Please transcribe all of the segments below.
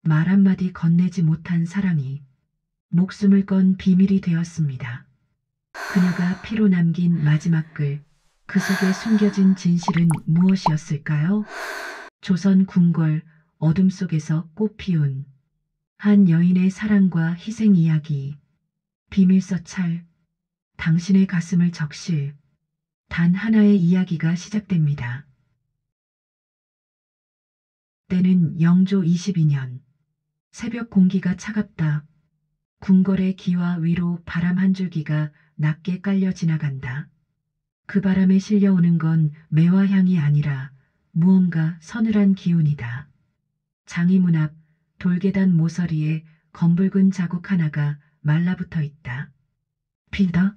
말 한마디 건네지 못한 사랑이 목숨을 건 비밀이 되었습니다. 그녀가 피로 남긴 마지막 글, 그 속에 숨겨진 진실은 무엇이었을까요? 조선 궁궐 어둠 속에서 꽃피운 한 여인의 사랑과 희생 이야기. 비밀서 찰, 당신의 가슴을 적실. 단 하나의 이야기가 시작됩니다. 때는 영조 22년. 새벽 공기가 차갑다. 궁궐의 기와 위로 바람 한 줄기가 낮게 깔려 지나간다. 그 바람에 실려오는 건 매화향이 아니라 무언가 서늘한 기운이다. 장의문 앞 돌계단 모서리에 검붉은 자국 하나가 말라붙어 있다. 빌더?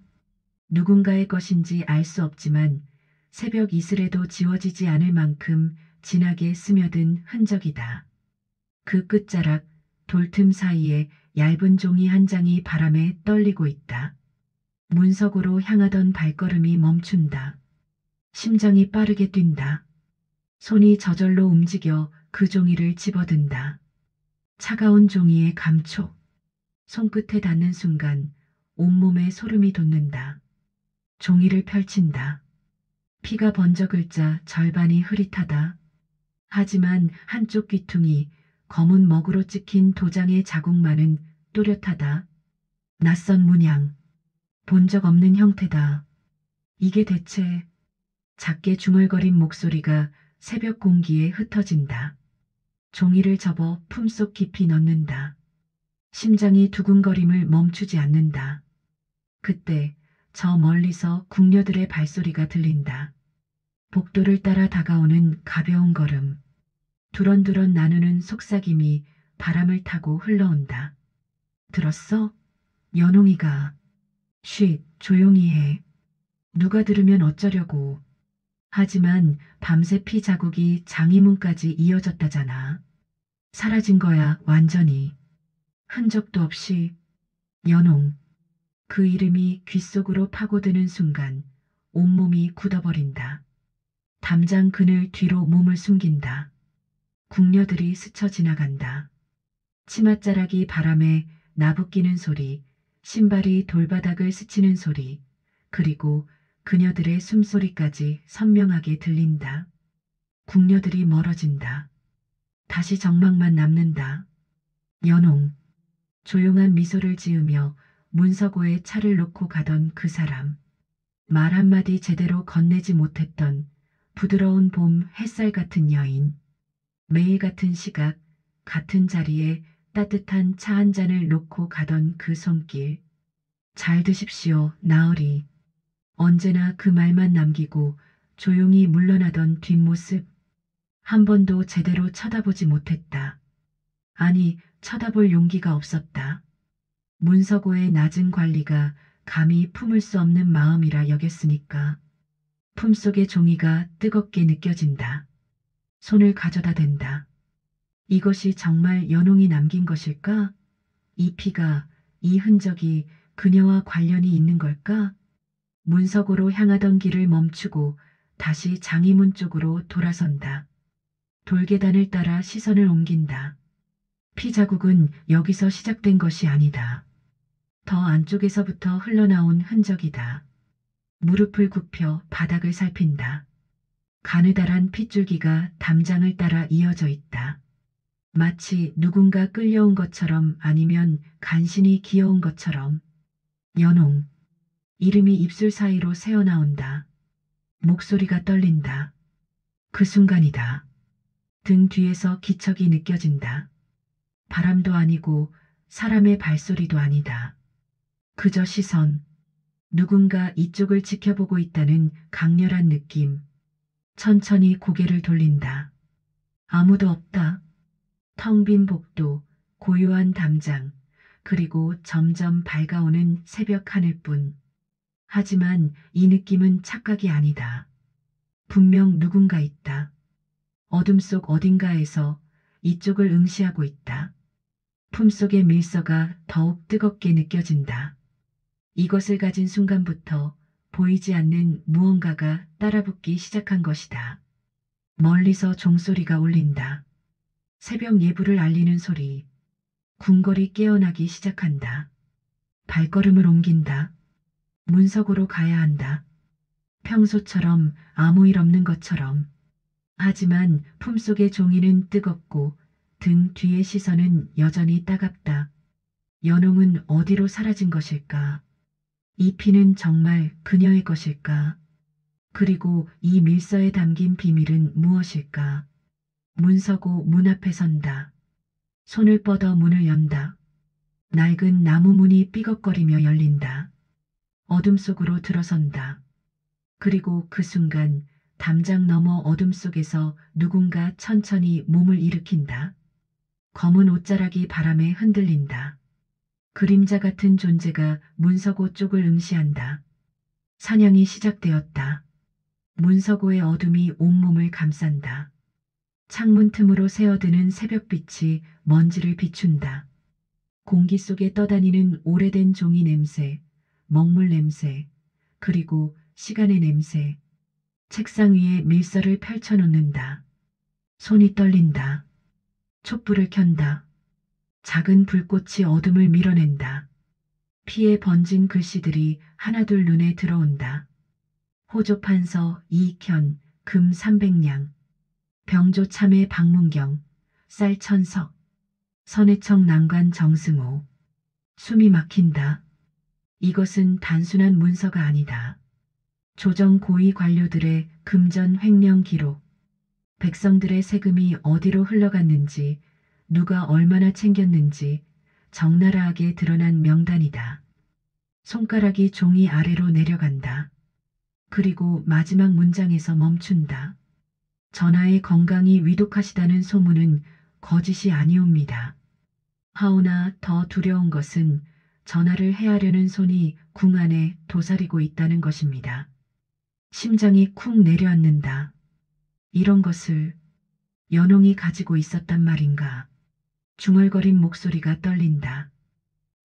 누군가의 것인지 알 수 없지만 새벽 이슬에도 지워지지 않을 만큼 진하게 스며든 흔적이다. 그 끝자락 돌틈 사이에 얇은 종이 한 장이 바람에 떨리고 있다. 문석으로 향하던 발걸음이 멈춘다. 심장이 빠르게 뛴다. 손이 저절로 움직여 그 종이를 집어든다. 차가운 종이의 감촉. 손끝에 닿는 순간 온몸에 소름이 돋는다. 종이를 펼친다. 피가 번져 글자 절반이 흐릿하다. 하지만 한쪽 귀퉁이 검은 먹으로 찍힌 도장의 자국만은 또렷하다. 낯선 문양. 본 적 없는 형태다. 이게 대체. 작게 중얼거린 목소리가 새벽 공기에 흩어진다. 종이를 접어 품속 깊이 넣는다. 심장이 두근거림을 멈추지 않는다. 그때 저 멀리서 궁녀들의 발소리가 들린다. 복도를 따라 다가오는 가벼운 걸음. 두런두런 나누는 속삭임이 바람을 타고 흘러온다. 들었어? 연홍이가. 쉿, 조용히 해. 누가 들으면 어쩌려고. 하지만 밤새 피 자국이 장의문까지 이어졌다잖아. 사라진 거야, 완전히. 흔적도 없이. 연홍. 그 이름이 귓속으로 파고드는 순간 온몸이 굳어버린다. 담장 그늘 뒤로 몸을 숨긴다. 궁녀들이 스쳐 지나간다. 치맛자락이 바람에 나부끼는 소리, 신발이 돌바닥을 스치는 소리, 그리고 그녀들의 숨소리까지 선명하게 들린다. 궁녀들이 멀어진다. 다시 정막만 남는다. 연홍. 조용한 미소를 지으며 문서고에 차를 놓고 가던 그 사람. 말 한마디 제대로 건네지 못했던 부드러운 봄 햇살 같은 여인. 매일 같은 시각, 같은 자리에 따뜻한 차 한 잔을 놓고 가던 그 손길. 잘 드십시오, 나으리. 언제나 그 말만 남기고 조용히 물러나던 뒷모습. 한 번도 제대로 쳐다보지 못했다. 아니, 쳐다볼 용기가 없었다. 문서고의 낮은 관리가 감히 품을 수 없는 마음이라 여겼으니까. 품속의 종이가 뜨겁게 느껴진다. 손을 가져다 댄다. 이것이 정말 연홍이 남긴 것일까? 이 피가, 이 흔적이 그녀와 관련이 있는 걸까? 문석으로 향하던 길을 멈추고 다시 장의문 쪽으로 돌아선다. 돌계단을 따라 시선을 옮긴다. 피 자국은 여기서 시작된 것이 아니다. 더 안쪽에서부터 흘러나온 흔적이다. 무릎을 굽혀 바닥을 살핀다. 가느다란 핏줄기가 담장을 따라 이어져 있다. 마치 누군가 끌려온 것처럼 아니면 간신히 기어온 것처럼. 연홍. 이름이 입술 사이로 새어나온다. 목소리가 떨린다. 그 순간이다. 등 뒤에서 기척이 느껴진다. 바람도 아니고 사람의 발소리도 아니다. 그저 시선. 누군가 이쪽을 지켜보고 있다는 강렬한 느낌. 천천히 고개를 돌린다. 아무도 없다. 텅 빈 복도, 고요한 담장, 그리고 점점 밝아오는 새벽 하늘뿐. 하지만 이 느낌은 착각이 아니다. 분명 누군가 있다. 어둠 속 어딘가에서 이쪽을 응시하고 있다. 품속의 밀서가 더욱 뜨겁게 느껴진다. 이것을 가진 순간부터 보이지 않는 무언가가 따라붙기 시작한 것이다. 멀리서 종소리가 울린다. 새벽 예불을 알리는 소리. 궁궐이 깨어나기 시작한다. 발걸음을 옮긴다. 문석으로 가야 한다. 평소처럼 아무 일 없는 것처럼. 하지만 품속의 종이는 뜨겁고 등 뒤의 시선은 여전히 따갑다. 연홍은 어디로 사라진 것일까? 이 피는 정말 그녀의 것일까? 그리고 이 밀서에 담긴 비밀은 무엇일까? 문서고 문 앞에 선다. 손을 뻗어 문을 연다. 낡은 나무 문이 삐걱거리며 열린다. 어둠 속으로 들어선다. 그리고 그 순간 담장 너머 어둠 속에서 누군가 천천히 몸을 일으킨다. 검은 옷자락이 바람에 흔들린다. 그림자 같은 존재가 문서고 쪽을 응시한다. 사냥이 시작되었다. 문서고의 어둠이 온몸을 감싼다. 창문 틈으로 새어드는 새벽빛이 먼지를 비춘다. 공기 속에 떠다니는 오래된 종이 냄새, 먹물 냄새, 그리고 시간의 냄새. 책상 위에 밀서를 펼쳐놓는다. 손이 떨린다. 촛불을 켠다. 작은 불꽃이 어둠을 밀어낸다. 피에 번진 글씨들이 하나둘 눈에 들어온다. 호조 판서 이익현, 금 300냥, 병조 참외 박문경, 쌀 천석, 선해청 난관 정승호. 숨이 막힌다. 이것은 단순한 문서가 아니다. 조정 고위 관료들의 금전 횡령 기록, 백성들의 세금이 어디로 흘러갔는지, 누가 얼마나 챙겼는지 적나라하게 드러난 명단이다. 손가락이 종이 아래로 내려간다. 그리고 마지막 문장에서 멈춘다. 전하의 건강이 위독하시다는 소문은 거짓이 아니옵니다. 하오나 더 두려운 것은 전하를 해하려는 손이 궁 안에 도사리고 있다는 것입니다. 심장이 쿵 내려앉는다. 이런 것을 연홍이 가지고 있었단 말인가. 중얼거린 목소리가 떨린다.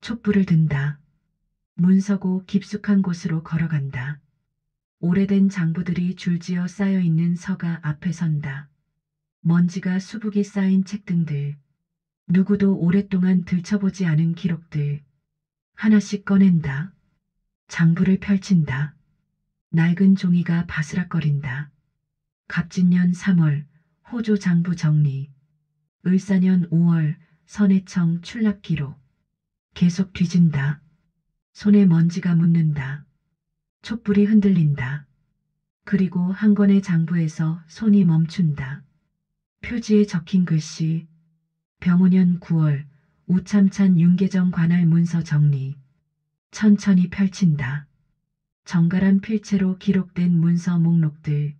촛불을 든다. 문서고 깊숙한 곳으로 걸어간다. 오래된 장부들이 줄지어 쌓여있는 서가 앞에 선다. 먼지가 수북이 쌓인 책등들. 누구도 오랫동안 들춰보지 않은 기록들. 하나씩 꺼낸다. 장부를 펼친다. 낡은 종이가 바스락거린다. 갑진년 3월 호조 장부 정리. 을사년 5월 선해청 출납 기록. 계속 뒤진다. 손에 먼지가 묻는다. 촛불이 흔들린다. 그리고 한 권의 장부에서 손이 멈춘다. 표지에 적힌 글씨. 병오년 9월 우참찬 윤계정 관할 문서 정리. 천천히 펼친다. 정갈한 필체로 기록된 문서 목록들.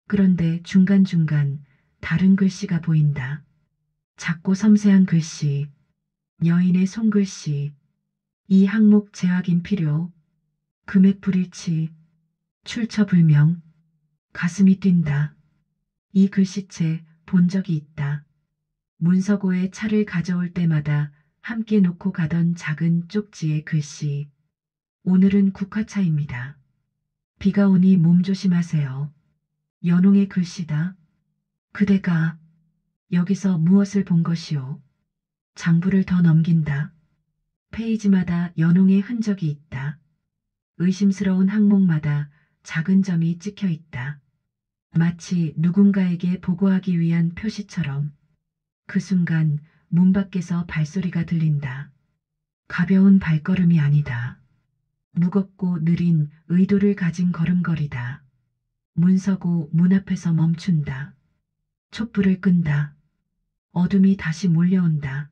그런데 중간중간 다른 글씨가 보인다. 작고 섬세한 글씨. 여인의 손글씨. 이 항목 재확인 필요. 금액 불일치. 출처 불명. 가슴이 뛴다. 이 글씨체 본 적이 있다. 문서고에 차를 가져올 때마다 함께 놓고 가던 작은 쪽지의 글씨. 오늘은 국화차입니다. 비가 오니 몸 조심하세요. 연홍의 글씨다. 그대가 여기서 무엇을 본 것이오? 장부를 더 넘긴다. 페이지마다 연홍의 흔적이 있다. 의심스러운 항목마다 작은 점이 찍혀 있다. 마치 누군가에게 보고하기 위한 표시처럼. 그 순간 문 밖에서 발소리가 들린다. 가벼운 발걸음이 아니다. 무겁고 느린 의도를 가진 걸음걸이다. 문서고 문 앞에서 멈춘다. 촛불을 끈다. 어둠이 다시 몰려온다.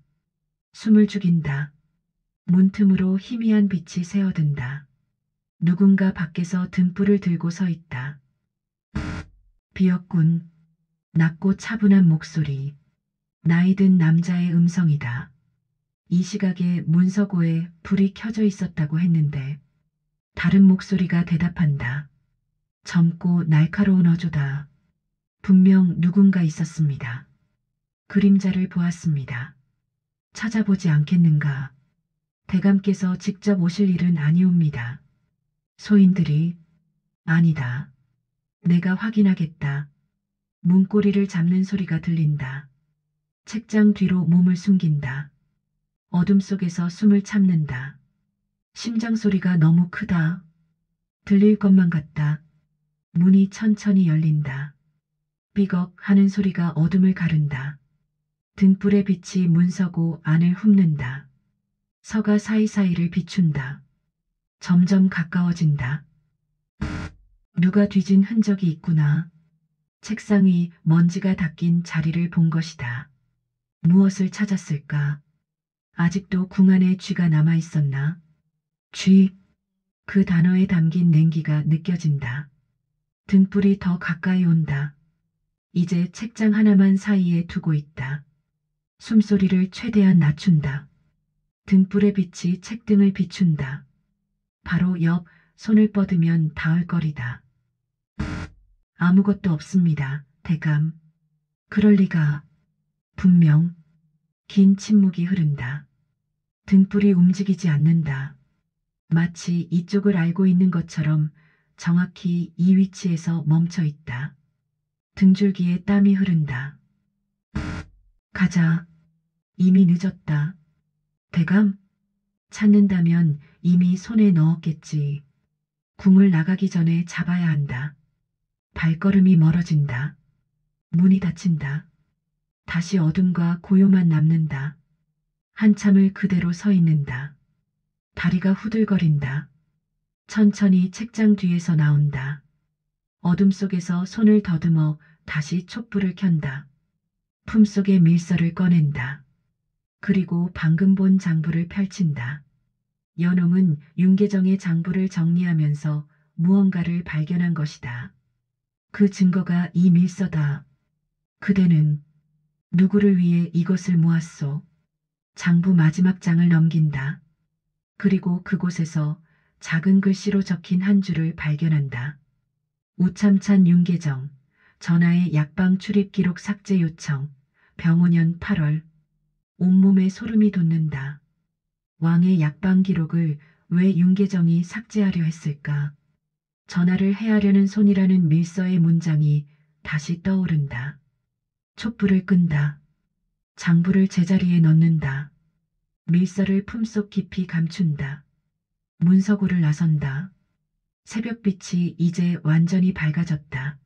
숨을 죽인다. 문틈으로 희미한 빛이 새어든다. 누군가 밖에서 등불을 들고 서 있다. 비었군. 낮고 차분한 목소리. 나이 든 남자의 음성이다. 이 시각에 문서고에 불이 켜져 있었다고 했는데 다른 목소리가 대답한다. 젊고 날카로운 어조다. 분명 누군가 있었습니다. 그림자를 보았습니다. 찾아보지 않겠는가. 대감께서 직접 오실 일은 아니옵니다. 소인들이 아니다. 내가 확인하겠다. 문고리를 잡는 소리가 들린다. 책장 뒤로 몸을 숨긴다. 어둠 속에서 숨을 참는다. 심장 소리가 너무 크다. 들릴 것만 같다. 문이 천천히 열린다. 삐걱 하는 소리가 어둠을 가른다. 등불의 빛이 문서고 안을 훑는다. 서가 사이사이를 비춘다. 점점 가까워진다. 누가 뒤진 흔적이 있구나. 책상 위 먼지가 닦인 자리를 본 것이다. 무엇을 찾았을까? 아직도 궁 안에 쥐가 남아 있었나? 쥐. 그 단어에 담긴 냉기가 느껴진다. 등불이 더 가까이 온다. 이제 책장 하나만 사이에 두고 있다. 숨소리를 최대한 낮춘다. 등불의 빛이 책등을 비춘다. 바로 옆 손을 뻗으면 닿을 거리다. 아무것도 없습니다. 대감. 그럴 리가. 분명. 긴 침묵이 흐른다. 등불이 움직이지 않는다. 마치 이쪽을 알고 있는 것처럼 정확히 이 위치에서 멈춰 있다. 등줄기에 땀이 흐른다. 가자. 이미 늦었다. 대감? 찾는다면 이미 손에 넣었겠지. 궁을 나가기 전에 잡아야 한다. 발걸음이 멀어진다. 문이 닫힌다. 다시 어둠과 고요만 남는다. 한참을 그대로 서 있는다. 다리가 후들거린다. 천천히 책장 뒤에서 나온다. 어둠 속에서 손을 더듬어 다시 촛불을 켠다. 품속의 밀서를 꺼낸다. 그리고 방금 본 장부를 펼친다. 연홍은 윤계정의 장부를 정리하면서 무언가를 발견한 것이다. 그 증거가 이 밀서다. 그대는 누구를 위해 이것을 모았소? 장부 마지막 장을 넘긴다. 그리고 그곳에서 작은 글씨로 적힌 한 줄을 발견한다. 우참찬 윤계정, 전하의 약방 출입 기록 삭제 요청, 병오년 8월. 온몸에 소름이 돋는다. 왕의 약방 기록을 왜 윤계정이 삭제하려 했을까? 전하를 해하려는 손이라는 밀서의 문장이 다시 떠오른다. 촛불을 끈다. 장부를 제자리에 넣는다. 밀서를 품속 깊이 감춘다. 문서고를 나선다. 새벽빛이 이제 완전히 밝아졌다.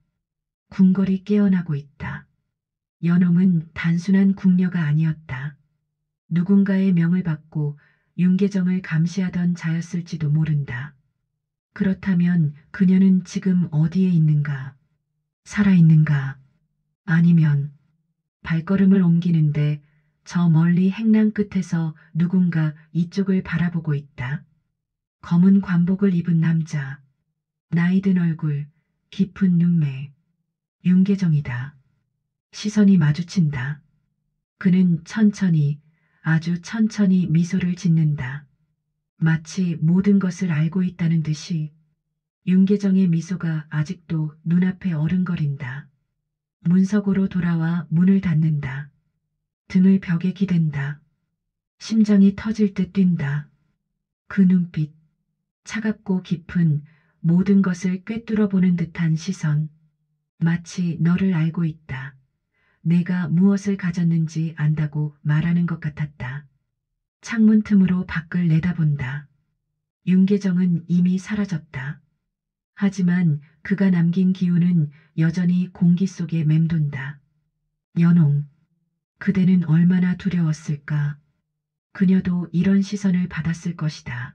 궁궐이 깨어나고 있다. 연홍은 단순한 궁녀가 아니었다. 누군가의 명을 받고 윤계정을 감시하던 자였을지도 모른다. 그렇다면 그녀는 지금 어디에 있는가? 살아있는가? 아니면 발걸음을 옮기는데 저 멀리 행랑 끝에서 누군가 이쪽을 바라보고 있다. 검은 관복을 입은 남자. 나이든 얼굴, 깊은 눈매. 윤계정이다. 시선이 마주친다. 그는 천천히, 아주 천천히 미소를 짓는다. 마치 모든 것을 알고 있다는 듯이. 윤계정의 미소가 아직도 눈앞에 어른거린다. 문서고로 돌아와 문을 닫는다. 등을 벽에 기댄다. 심장이 터질 듯 뛴다. 그 눈빛, 차갑고 깊은 모든 것을 꿰뚫어 보는 듯한 시선. 마치 너를 알고 있다. 내가 무엇을 가졌는지 안다고 말하는 것 같았다. 창문 틈으로 밖을 내다본다. 윤계정은 이미 사라졌다. 하지만 그가 남긴 기운은 여전히 공기 속에 맴돈다. 연홍, 그대는 얼마나 두려웠을까? 그녀도 이런 시선을 받았을 것이다.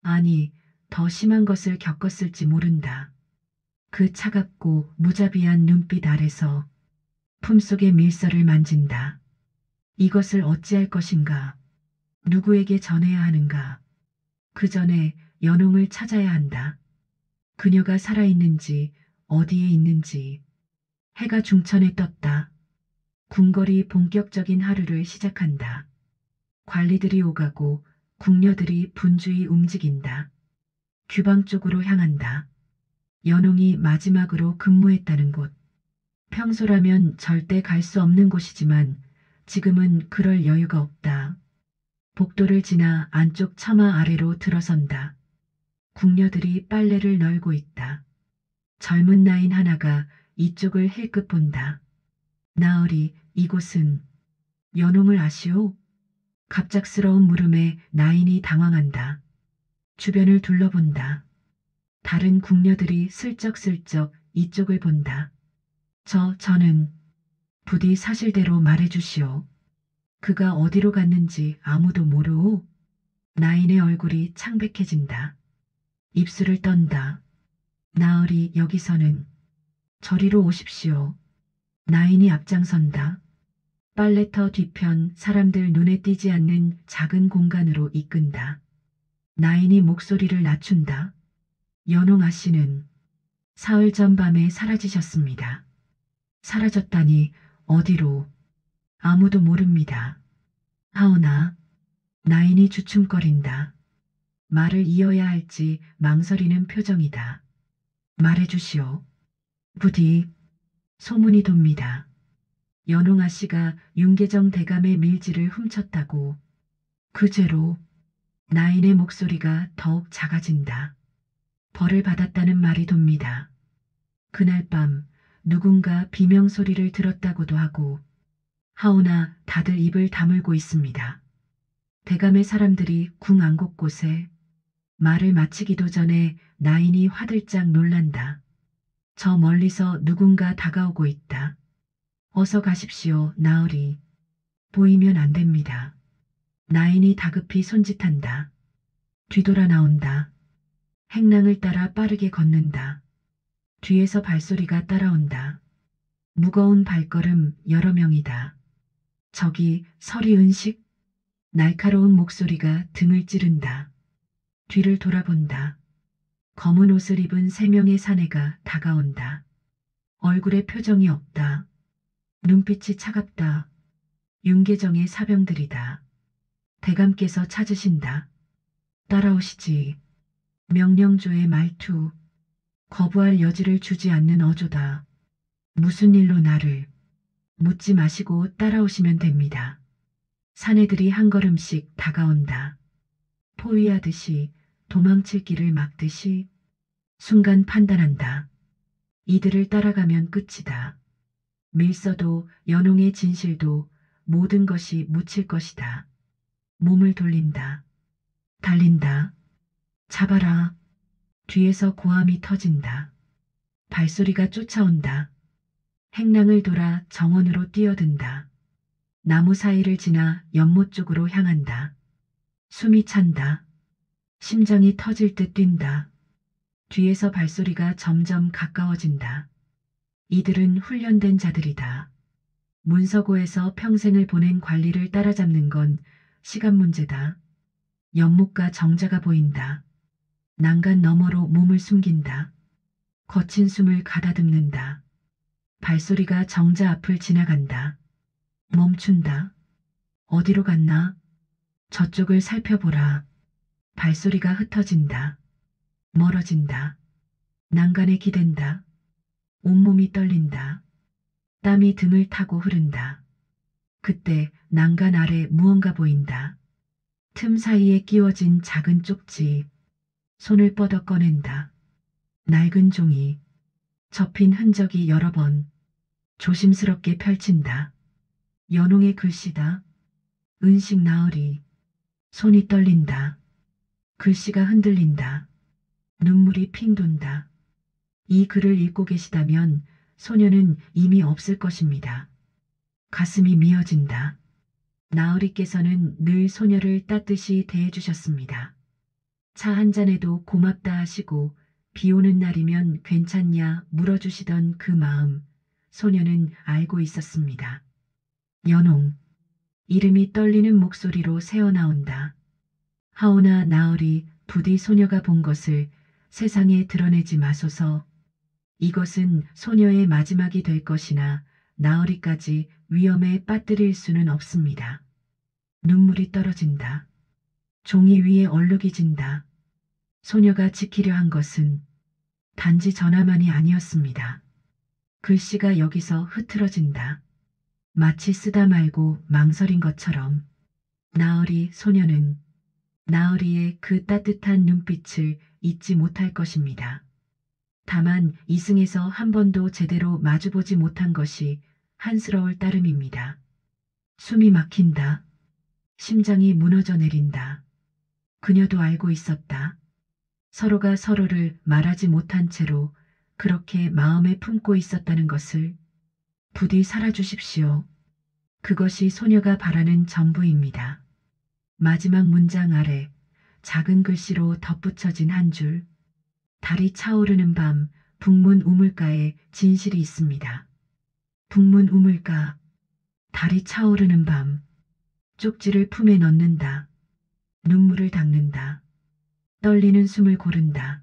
아니, 더 심한 것을 겪었을지 모른다. 그 차갑고 무자비한 눈빛 아래서 품속의 밀서를 만진다. 이것을 어찌할 것인가? 누구에게 전해야 하는가? 그 전에 연홍을 찾아야 한다. 그녀가 살아있는지, 어디에 있는지. 해가 중천에 떴다. 궁궐이 본격적인 하루를 시작한다. 관리들이 오가고 궁녀들이 분주히 움직인다. 규방 쪽으로 향한다. 연홍이 마지막으로 근무했다는 곳. 평소라면 절대 갈 수 없는 곳이지만 지금은 그럴 여유가 없다. 복도를 지나 안쪽 처마 아래로 들어선다. 궁녀들이 빨래를 널고 있다. 젊은 나인 하나가 이쪽을 힐끗 본다. 나으리, 이곳은 연홍을 아시오? 갑작스러운 물음에 나인이 당황한다. 주변을 둘러본다. 다른 궁녀들이 슬쩍슬쩍 이쪽을 본다. 저는 부디 사실대로 말해주시오. 그가 어디로 갔는지 아무도 모르오? 나인의 얼굴이 창백해진다. 입술을 떤다. 나으리 여기서는 저리로 오십시오. 나인이 앞장선다. 빨래터 뒤편 사람들 눈에 띄지 않는 작은 공간으로 이끈다. 나인이 목소리를 낮춘다. 연홍 아씨는 사흘 전 밤에 사라지셨습니다. 사라졌다니 어디로? 아무도 모릅니다. 하오나 나인이 주춤거린다. 말을 이어야 할지 망설이는 표정이다. 말해주시오. 부디 소문이 돕니다. 연홍아 씨가 윤계정 대감의 밀지를 훔쳤다고. 그 죄로 나인의 목소리가 더욱 작아진다. 벌을 받았다는 말이 돕니다. 그날 밤 누군가 비명소리를 들었다고도 하고. 하오나 다들 입을 다물고 있습니다. 대감의 사람들이 궁 안 곳곳에. 말을 마치기도 전에 나인이 화들짝 놀란다. 저 멀리서 누군가 다가오고 있다. 어서 가십시오, 나으리. 보이면 안 됩니다. 나인이 다급히 손짓한다. 뒤돌아 나온다. 행랑을 따라 빠르게 걷는다. 뒤에서 발소리가 따라온다. 무거운 발걸음 여러 명이다. 저기 서리은식? 날카로운 목소리가 등을 찌른다. 뒤를 돌아본다. 검은 옷을 입은 3명의 사내가 다가온다. 얼굴에 표정이 없다. 눈빛이 차갑다. 윤계정의 사병들이다. 대감께서 찾으신다. 따라오시지. 명령조의 말투. 거부할 여지를 주지 않는 어조다. 무슨 일로 나를. 묻지 마시고 따라오시면 됩니다. 사내들이 한 걸음씩 다가온다. 포위하듯이 도망칠 길을 막듯이. 순간 판단한다. 이들을 따라가면 끝이다. 밀서도 연홍의 진실도 모든 것이 묻힐 것이다. 몸을 돌린다. 달린다. 잡아라. 뒤에서 고함이 터진다. 발소리가 쫓아온다. 행랑을 돌아 정원으로 뛰어든다. 나무 사이를 지나 연못 쪽으로 향한다. 숨이 찬다. 심장이 터질 듯 뛴다. 뒤에서 발소리가 점점 가까워진다. 이들은 훈련된 자들이다. 문서고에서 평생을 보낸 관리를 따라잡는 건 시간 문제다. 연못과 정자가 보인다. 난간 너머로 몸을 숨긴다. 거친 숨을 가다듬는다. 발소리가 정자 앞을 지나간다. 멈춘다. 어디로 갔나? 저쪽을 살펴보라. 발소리가 흩어진다. 멀어진다. 난간에 기댄다. 온몸이 떨린다. 땀이 등을 타고 흐른다. 그때 난간 아래 무언가 보인다. 틈 사이에 끼워진 작은 쪽지. 손을 뻗어 꺼낸다. 낡은 종이. 접힌 흔적이 여러 번. 조심스럽게 펼친다. 연홍의 글씨다. 은식 나으리. 손이 떨린다. 글씨가 흔들린다. 눈물이 핑 돈다. 이 글을 읽고 계시다면 소녀는 이미 없을 것입니다. 가슴이 미어진다. 나으리께서는 늘 소녀를 따뜻이 대해주셨습니다. 차 한 잔에도 고맙다 하시고 비 오는 날이면 괜찮냐 물어주시던 그 마음, 소녀는 알고 있었습니다. 연홍. 이름이 떨리는 목소리로 새어나온다. 하오나 나으리 부디 소녀가 본 것을 세상에 드러내지 마소서. 이것은 소녀의 마지막이 될 것이나 나으리까지 위험에 빠뜨릴 수는 없습니다. 눈물이 떨어진다. 종이 위에 얼룩이 진다. 소녀가 지키려 한 것은 단지 전화만이 아니었습니다. 글씨가 여기서 흐트러진다. 마치 쓰다 말고 망설인 것처럼. 나으리 소녀는 나으리의 그 따뜻한 눈빛을 잊지 못할 것입니다. 다만 이승에서 한 번도 제대로 마주보지 못한 것이 한스러울 따름입니다. 숨이 막힌다. 심장이 무너져 내린다. 그녀도 알고 있었다. 서로가 서로를 말하지 못한 채로 그렇게 마음에 품고 있었다는 것을. 부디 살아주십시오. 그것이 소녀가 바라는 전부입니다. 마지막 문장 아래 작은 글씨로 덧붙여진 한 줄. 달이 차오르는 밤 북문 우물가에 진실이 있습니다. 북문 우물가. 달이 차오르는 밤. 쪽지를 품에 넣는다. 눈물을 닦는다. 떨리는 숨을 고른다.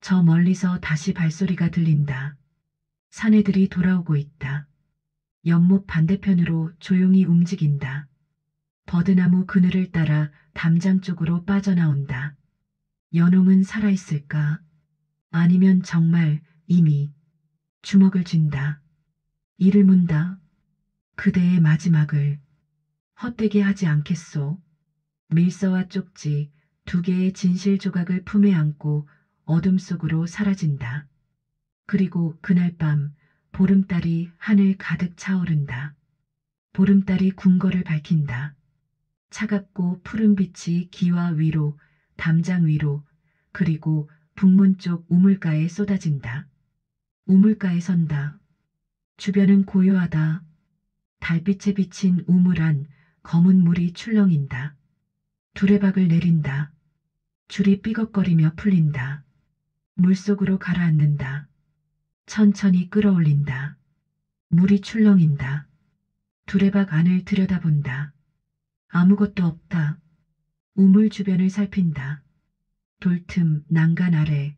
저 멀리서 다시 발소리가 들린다. 사내들이 돌아오고 있다. 연못 반대편으로 조용히 움직인다. 버드나무 그늘을 따라 담장 쪽으로 빠져나온다. 연홍은 살아있을까? 아니면 정말 이미. 주먹을 쥔다. 이를 문다. 그대의 마지막을. 헛되게 하지 않겠소. 밀서와 쪽지 두 개의 진실 조각을 품에 안고 어둠 속으로 사라진다. 그리고 그날 밤 보름달이 하늘 가득 차오른다. 보름달이 궁궐을 밝힌다. 차갑고 푸른 빛이 기와 위로, 담장 위로, 그리고 북문 쪽 우물가에 쏟아진다. 우물가에 선다. 주변은 고요하다. 달빛에 비친 우물 안 검은 물이 출렁인다. 두레박을 내린다. 줄이 삐걱거리며 풀린다. 물속으로 가라앉는다. 천천히 끌어올린다. 물이 출렁인다. 두레박 안을 들여다본다. 아무것도 없다. 우물 주변을 살핀다. 돌틈, 난간 아래,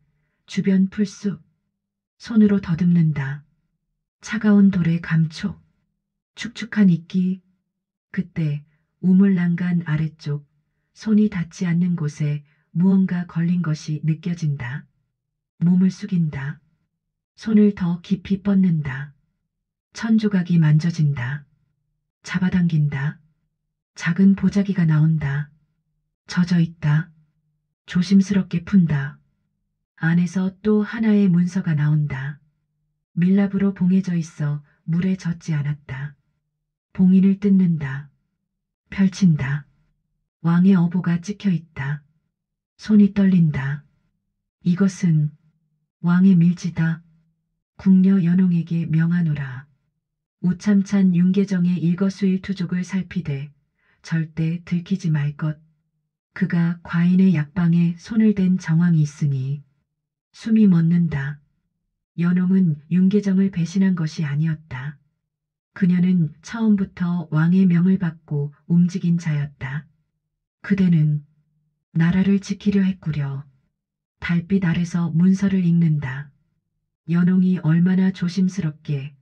주변 풀숲. 손으로 더듬는다. 차가운 돌의 감촉. 축축한 이끼. 그때 우물 난간 아래쪽 손이 닿지 않는 곳에 무언가 걸린 것이 느껴진다. 몸을 숙인다. 손을 더 깊이 뻗는다. 천조각이 만져진다. 잡아당긴다. 작은 보자기가 나온다. 젖어 있다. 조심스럽게 푼다. 안에서 또 하나의 문서가 나온다. 밀랍으로 봉해져 있어 물에 젖지 않았다. 봉인을 뜯는다. 펼친다. 왕의 어보가 찍혀 있다. 손이 떨린다. 이것은 왕의 밀지다. 궁녀 연홍에게 명하노라. 우참찬 윤계정의 일거수일투족을 살피되 절대 들키지 말 것. 그가 과인의 약방에 손을 댄 정황이 있으니. 숨이 멎는다. 연홍은 윤계정을 배신한 것이 아니었다. 그녀는 처음부터 왕의 명을 받고 움직인 자였다. 그대는 나라를 지키려 했구려. 달빛 아래서 문서를 읽는다. 연홍이 얼마나 조심스럽게,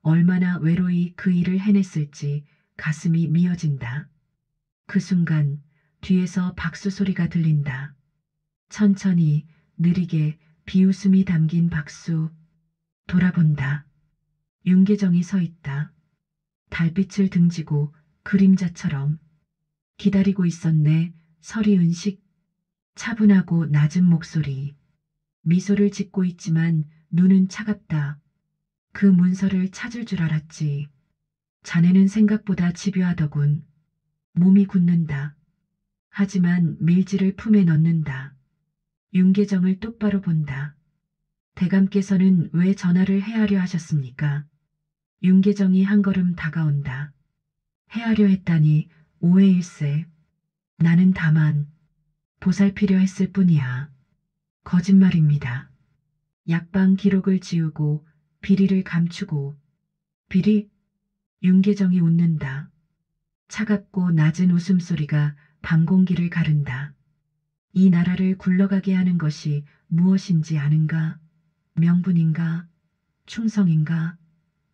얼마나 외로이 그 일을 해냈을지 가슴이 미어진다. 그 순간 뒤에서 박수 소리가 들린다. 천천히 느리게 비웃음이 담긴 박수. 돌아본다. 윤계정이 서 있다. 달빛을 등지고 그림자처럼. 기다리고 있었네. 서리은식. 차분하고 낮은 목소리. 미소를 짓고 있지만 눈은 차갑다. 그 문서를 찾을 줄 알았지. 자네는 생각보다 집요하더군. 몸이 굳는다. 하지만 밀지를 품에 넣는다. 윤계정을 똑바로 본다. 대감께서는 왜 전화를 해하려 하셨습니까? 윤계정이 한 걸음 다가온다. 해하려 했다니 오해일세. 나는 다만 보살피려 했을 뿐이야. 거짓말입니다. 약방 기록을 지우고 비리를 감추고. 비리? 윤계정이 웃는다. 차갑고 낮은 웃음소리가 밤 공기를 가른다. 이 나라를 굴러가게 하는 것이 무엇인지 아는가? 명분인가? 충성인가?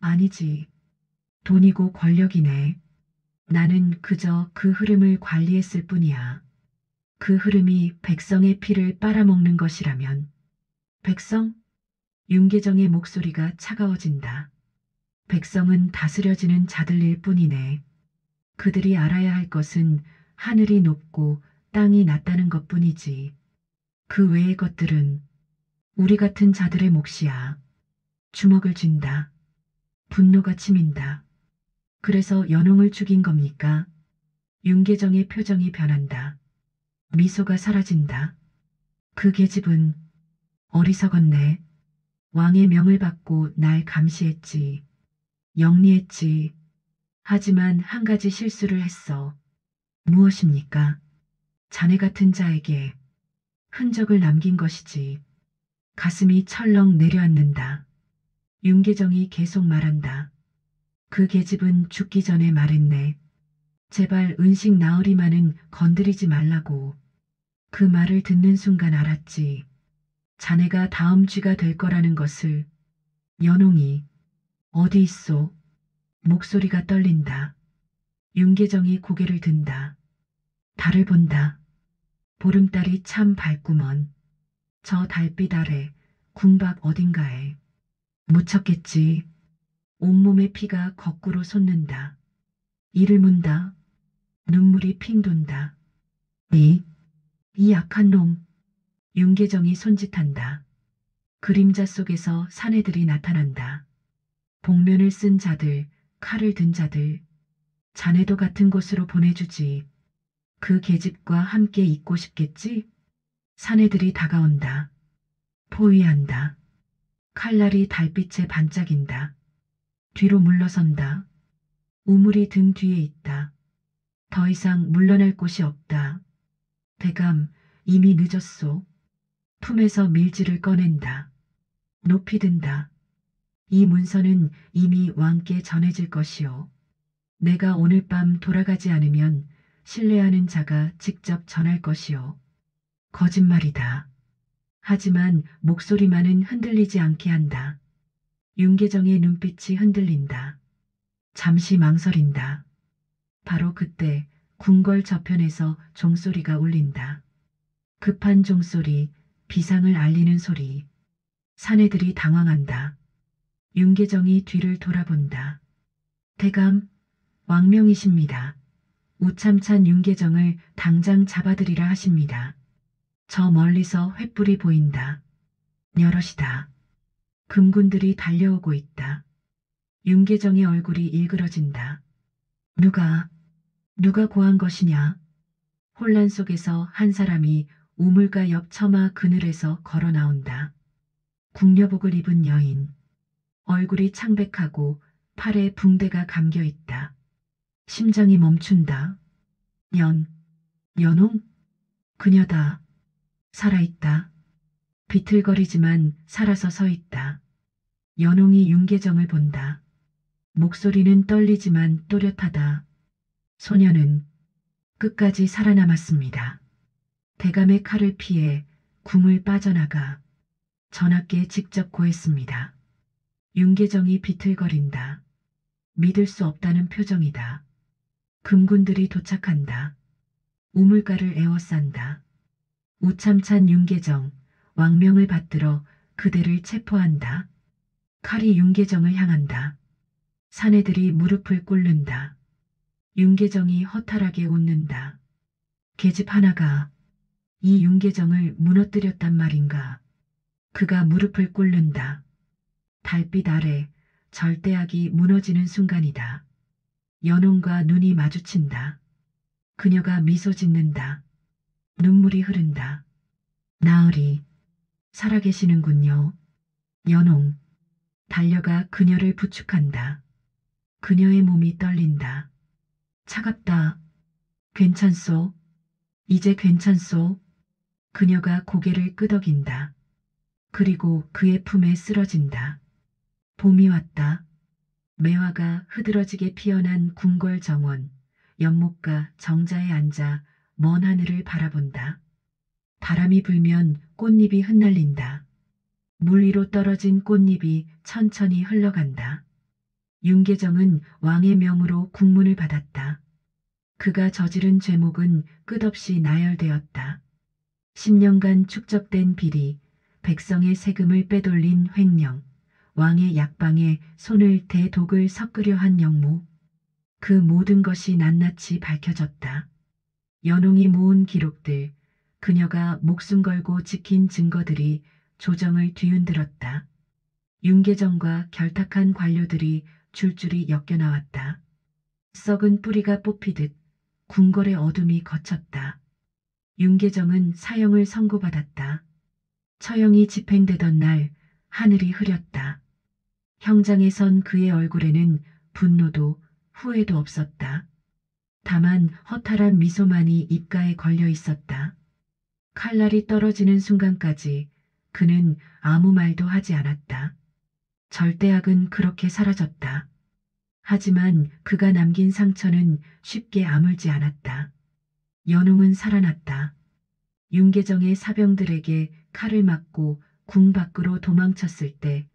아니지. 돈이고 권력이네. 나는 그저 그 흐름을 관리했을 뿐이야. 그 흐름이 백성의 피를 빨아먹는 것이라면. 백성? 윤계정의 목소리가 차가워진다. 백성은 다스려지는 자들일 뿐이네. 그들이 알아야 할 것은 하늘이 높고 땅이 낮다는 것뿐이지. 그 외의 것들은 우리 같은 자들의 몫이야. 주먹을 쥔다. 분노가 치민다. 그래서 연홍을 죽인 겁니까? 윤계정의 표정이 변한다. 미소가 사라진다. 그 계집은 어리석었네. 왕의 명을 받고 날 감시했지. 영리했지. 하지만 한 가지 실수를 했어. 무엇입니까? 자네 같은 자에게 흔적을 남긴 것이지. 가슴이 철렁 내려앉는다. 윤계정이 계속 말한다. 그 계집은 죽기 전에 말했네. 제발 은식 나으리만은 건드리지 말라고. 그 말을 듣는 순간 알았지. 자네가 다음 쥐가 될 거라는 것을. 연홍이 어디 있소? 목소리가 떨린다. 윤계정이 고개를 든다. 달을 본다. 보름달이 참 밝구먼. 저 달빛 아래 궁박 어딘가에 묻혔겠지. 온몸의 피가 거꾸로 솟는다. 이를 문다. 눈물이 핑 돈다. 이 악한 놈. 윤계정이 손짓한다. 그림자 속에서 사내들이 나타난다. 복면을 쓴 자들, 칼을 든 자들. 자네도 같은 곳으로 보내주지. 그 계집과 함께 있고 싶겠지? 사내들이 다가온다. 포위한다. 칼날이 달빛에 반짝인다. 뒤로 물러선다. 우물이 등 뒤에 있다. 더 이상 물러날 곳이 없다. 대감, 이미 늦었소. 품에서 밀지를 꺼낸다. 높이 든다. 이 문서는 이미 왕께 전해질 것이오. 내가 오늘 밤 돌아가지 않으면 신뢰하는 자가 직접 전할 것이오. 거짓말이다. 하지만 목소리만은 흔들리지 않게 한다. 윤계정의 눈빛이 흔들린다. 잠시 망설인다. 바로 그때 궁궐 저편에서 종소리가 울린다. 급한 종소리, 비상을 알리는 소리. 사내들이 당황한다. 윤계정이 뒤를 돌아본다. 대감, 왕명이십니다. 우참찬 윤계정을 당장 잡아들이라 하십니다. 저 멀리서 횃불이 보인다. 여럿이다. 금군들이 달려오고 있다. 윤계정의 얼굴이 일그러진다. 누가 고한 것이냐? 혼란 속에서 한 사람이 우물가 옆 처마 그늘에서 걸어 나온다. 궁녀복을 입은 여인. 얼굴이 창백하고 팔에 붕대가 감겨 있다. 심장이 멈춘다. 연홍? 그녀다. 살아있다. 비틀거리지만 살아서 서 있다. 연홍이 윤계정을 본다. 목소리는 떨리지만 또렷하다. 소녀는 끝까지 살아남았습니다. 대감의 칼을 피해 궁을 빠져나가 전하께 직접 고했습니다. 윤계정이 비틀거린다. 믿을 수 없다는 표정이다. 금군들이 도착한다. 우물가를 에워싼다. 우참찬 윤계정, 왕명을 받들어 그대를 체포한다. 칼이 윤계정을 향한다. 사내들이 무릎을 꿇는다. 윤계정이 허탈하게 웃는다. 계집 하나가 이 윤계정을 무너뜨렸단 말인가. 그가 무릎을 꿇는다. 달빛 아래 절대악이 무너지는 순간이다. 연홍과 눈이 마주친다. 그녀가 미소 짓는다. 눈물이 흐른다. 나으리, 살아계시는군요. 연홍, 달려가 그녀를 부축한다. 그녀의 몸이 떨린다. 차갑다. 괜찮소? 이제 괜찮소? 그녀가 고개를 끄덕인다. 그리고 그의 품에 쓰러진다. 봄이 왔다. 매화가 흐드러지게 피어난 궁궐 정원, 연못가 정자에 앉아 먼 하늘을 바라본다. 바람이 불면 꽃잎이 흩날린다. 물 위로 떨어진 꽃잎이 천천히 흘러간다. 윤계정은 왕의 명으로 국문을 받았다. 그가 저지른 죄목은 끝없이 나열되었다. 10년간 축적된 비리, 백성의 세금을 빼돌린 횡령, 왕의 약방에 손을 대 독을 섞으려 한 영무. 그 모든 것이 낱낱이 밝혀졌다. 연홍이 모은 기록들, 그녀가 목숨 걸고 지킨 증거들이 조정을 뒤흔들었다. 윤계정과 결탁한 관료들이 줄줄이 엮여나왔다. 썩은 뿌리가 뽑히듯 궁궐의 어둠이 걷혔다. 윤계정은 사형을 선고받았다. 처형이 집행되던 날 하늘이 흐렸다. 형장에 선 그의 얼굴에는 분노도 후회도 없었다. 다만 허탈한 미소만이 입가에 걸려 있었다. 칼날이 떨어지는 순간까지 그는 아무 말도 하지 않았다. 절대악은 그렇게 사라졌다. 하지만 그가 남긴 상처는 쉽게 아물지 않았다. 연홍은 살아났다. 윤계정의 사병들에게 칼을 맞고 궁 밖으로 도망쳤을 때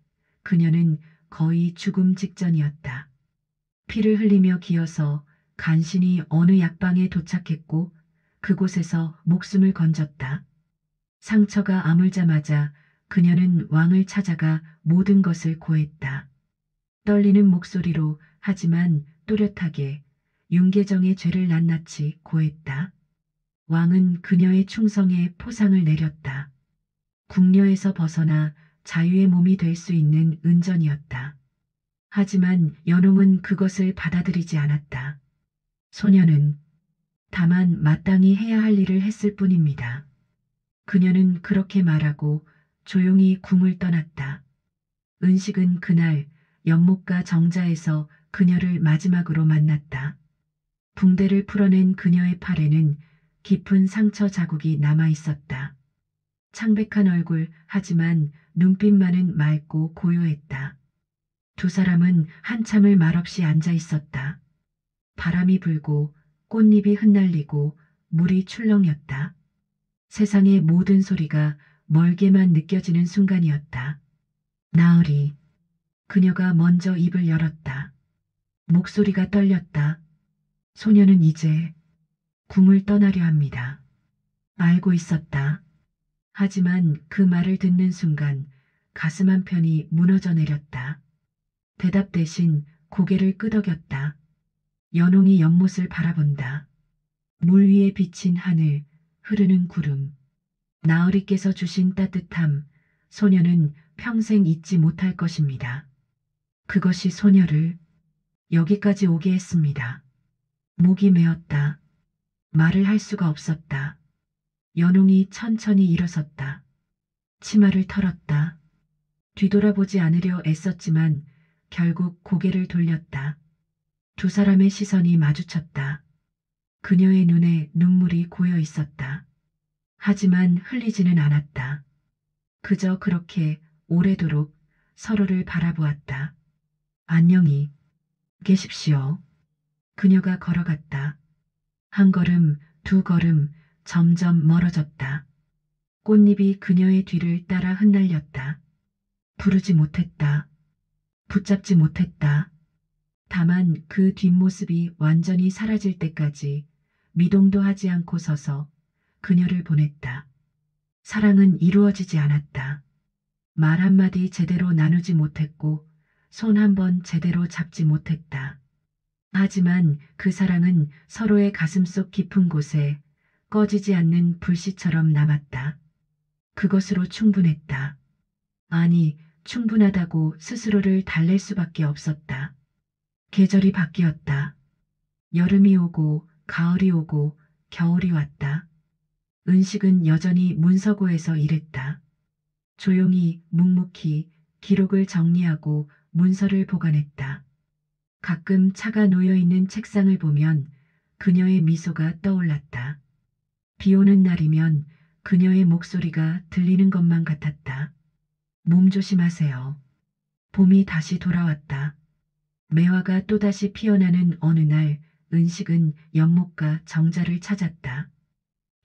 그녀는 거의 죽음 직전이었다. 피를 흘리며 기어서 간신히 어느 약방에 도착했고 그곳에서 목숨을 건졌다. 상처가 아물자마자 그녀는 왕을 찾아가 모든 것을 고했다. 떨리는 목소리로 하지만 또렷하게 윤계정의 죄를 낱낱이 고했다. 왕은 그녀의 충성에 포상을 내렸다. 궁녀에서 벗어나 자유의 몸이 될 수 있는 은전이었다. 하지만 연홍은 그것을 받아들이지 않았다. 소녀는 다만 마땅히 해야 할 일을 했을 뿐입니다. 그녀는 그렇게 말하고 조용히 궁을 떠났다. 은식은 그날 연못가 정자에서 그녀를 마지막으로 만났다. 붕대를 풀어낸 그녀의 팔에는 깊은 상처 자국이 남아 있었다. 창백한 얼굴 하지만 눈빛만은 맑고 고요했다. 두 사람은 한참을 말없이 앉아 있었다. 바람이 불고 꽃잎이 흩날리고 물이 출렁였다. 세상의 모든 소리가 멀게만 느껴지는 순간이었다. 나으리. 그녀가 먼저 입을 열었다. 목소리가 떨렸다. 소녀는 이제 궁을 떠나려 합니다. 알고 있었다. 하지만 그 말을 듣는 순간 가슴 한편이 무너져 내렸다. 대답 대신 고개를 끄덕였다. 연홍이 연못을 바라본다. 물 위에 비친 하늘, 흐르는 구름. 나으리께서 주신 따뜻함, 소녀는 평생 잊지 못할 것입니다. 그것이 소녀를 여기까지 오게 했습니다. 목이 메었다. 말을 할 수가 없었다. 연홍이 천천히 일어섰다. 치마를 털었다. 뒤돌아보지 않으려 애썼지만 결국 고개를 돌렸다. 두 사람의 시선이 마주쳤다. 그녀의 눈에 눈물이 고여 있었다. 하지만 흘리지는 않았다. 그저 그렇게 오래도록 서로를 바라보았다. 안녕히 계십시오. 그녀가 걸어갔다. 한 걸음, 두 걸음, 점점 멀어졌다. 꽃잎이 그녀의 뒤를 따라 흩날렸다. 부르지 못했다. 붙잡지 못했다. 다만 그 뒷모습이 완전히 사라질 때까지 미동도 하지 않고 서서 그녀를 보냈다. 사랑은 이루어지지 않았다. 말 한마디 제대로 나누지 못했고 손 한 번 제대로 잡지 못했다. 하지만 그 사랑은 서로의 가슴속 깊은 곳에 꺼지지 않는 불씨처럼 남았다. 그것으로 충분했다. 아니, 충분하다고 스스로를 달랠 수밖에 없었다. 계절이 바뀌었다. 여름이 오고 가을이 오고 겨울이 왔다. 은식은 여전히 문서고에서 일했다. 조용히 묵묵히 기록을 정리하고 문서를 보관했다. 가끔 차가 놓여있는 책상을 보면 그녀의 미소가 떠올랐다. 비 오는 날이면 그녀의 목소리가 들리는 것만 같았다. 몸 조심하세요. 봄이 다시 돌아왔다. 매화가 또다시 피어나는 어느 날 은식은 연못가 정자를 찾았다.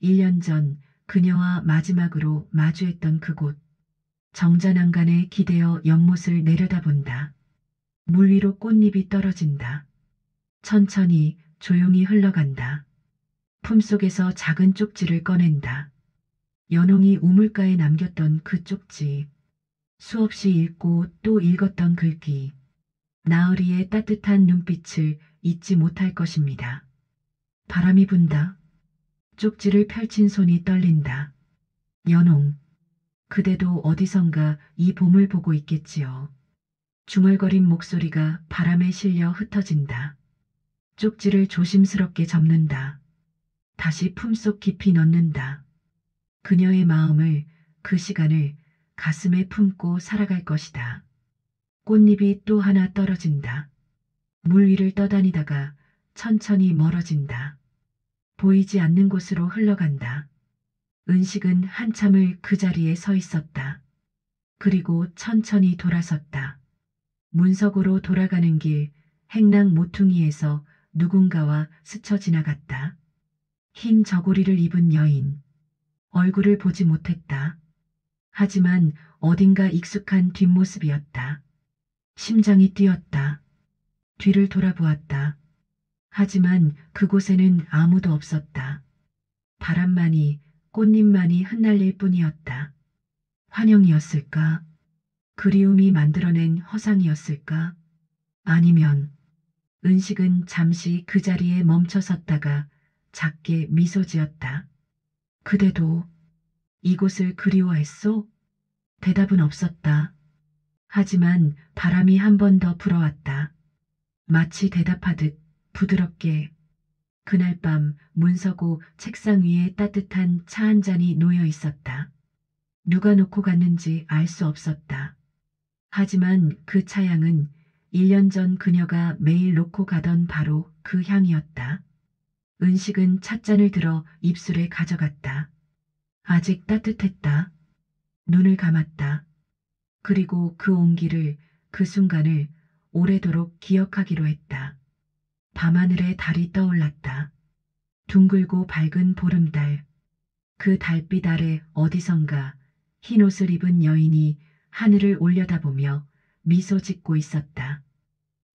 1년 전 그녀와 마지막으로 마주했던 그곳. 정자 난간에 기대어 연못을 내려다본다. 물 위로 꽃잎이 떨어진다. 천천히 조용히 흘러간다. 품속에서 작은 쪽지를 꺼낸다. 연홍이 우물가에 남겼던 그 쪽지. 수없이 읽고 또 읽었던 글귀. 나으리의 따뜻한 눈빛을 잊지 못할 것입니다. 바람이 분다. 쪽지를 펼친 손이 떨린다. 연홍. 그대도 어디선가 이 봄을 보고 있겠지요. 중얼거린 목소리가 바람에 실려 흩어진다. 쪽지를 조심스럽게 접는다. 다시 품속 깊이 넣는다. 그녀의 마음을, 그 시간을 가슴에 품고 살아갈 것이다. 꽃잎이 또 하나 떨어진다. 물 위를 떠다니다가 천천히 멀어진다. 보이지 않는 곳으로 흘러간다. 은식은 한참을 그 자리에 서 있었다. 그리고 천천히 돌아섰다. 문석으로 돌아가는 길, 행랑 모퉁이에서 누군가와 스쳐 지나갔다. 흰 저고리를 입은 여인. 얼굴을 보지 못했다. 하지만 어딘가 익숙한 뒷모습이었다. 심장이 뛰었다. 뒤를 돌아보았다. 하지만 그곳에는 아무도 없었다. 바람만이, 꽃잎만이 흩날릴 뿐이었다. 환영이었을까? 그리움이 만들어낸 허상이었을까? 아니면 은식은 잠시 그 자리에 멈춰 섰다가 작게 미소 지었다. 그대도 이곳을 그리워했소? 대답은 없었다. 하지만 바람이 한 번 더 불어왔다. 마치 대답하듯 부드럽게. 그날 밤 문서고 책상 위에 따뜻한 차 한 잔이 놓여 있었다. 누가 놓고 갔는지 알 수 없었다. 하지만 그 차향은 1년 전 그녀가 매일 놓고 가던 바로 그 향이었다. 은식은 찻잔을 들어 입술에 가져갔다. 아직 따뜻했다. 눈을 감았다. 그리고 그 온기를, 그 순간을 오래도록 기억하기로 했다. 밤하늘에 달이 떠올랐다. 둥글고 밝은 보름달. 그 달빛 아래 어디선가 흰 옷을 입은 여인이 하늘을 올려다보며 미소 짓고 있었다.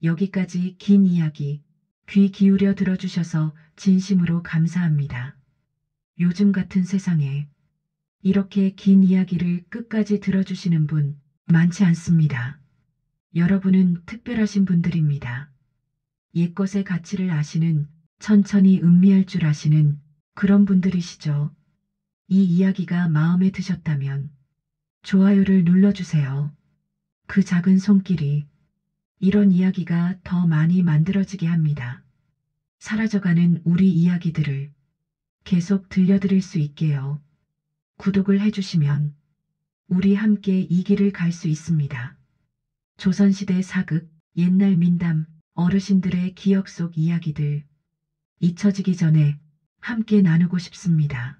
여기까지 긴 이야기, 귀 기울여 들어주셔서 진심으로 감사합니다. 요즘 같은 세상에 이렇게 긴 이야기를 끝까지 들어주시는 분 많지 않습니다. 여러분은 특별하신 분들입니다. 옛것의 가치를 아시는, 천천히 음미할 줄 아시는 그런 분들이시죠. 이 이야기가 마음에 드셨다면 좋아요를 눌러주세요. 그 작은 손길이 이런 이야기가 더 많이 만들어지게 합니다. 사라져가는 우리 이야기들을 계속 들려드릴 수 있게요. 구독을 해주시면 우리 함께 이 길을 갈 수 있습니다. 조선시대 사극, 옛날 민담, 어르신들의 기억 속 이야기들 잊혀지기 전에 함께 나누고 싶습니다.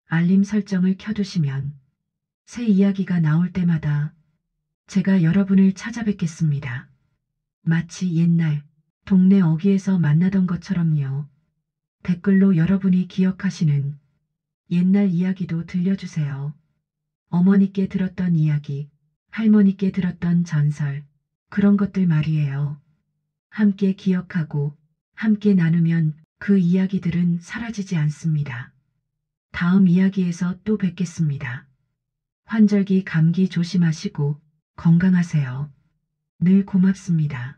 알림 설정을 켜두시면 새 이야기가 나올 때마다 제가 여러분을 찾아뵙겠습니다. 마치 옛날 동네 어귀에서 만나던 것처럼요. 댓글로 여러분이 기억하시는 옛날 이야기도 들려주세요. 어머니께 들었던 이야기, 할머니께 들었던 전설, 그런 것들 말이에요. 함께 기억하고 함께 나누면 그 이야기들은 사라지지 않습니다. 다음 이야기에서 또 뵙겠습니다. 환절기 감기 조심하시고 건강하세요. 늘 고맙습니다.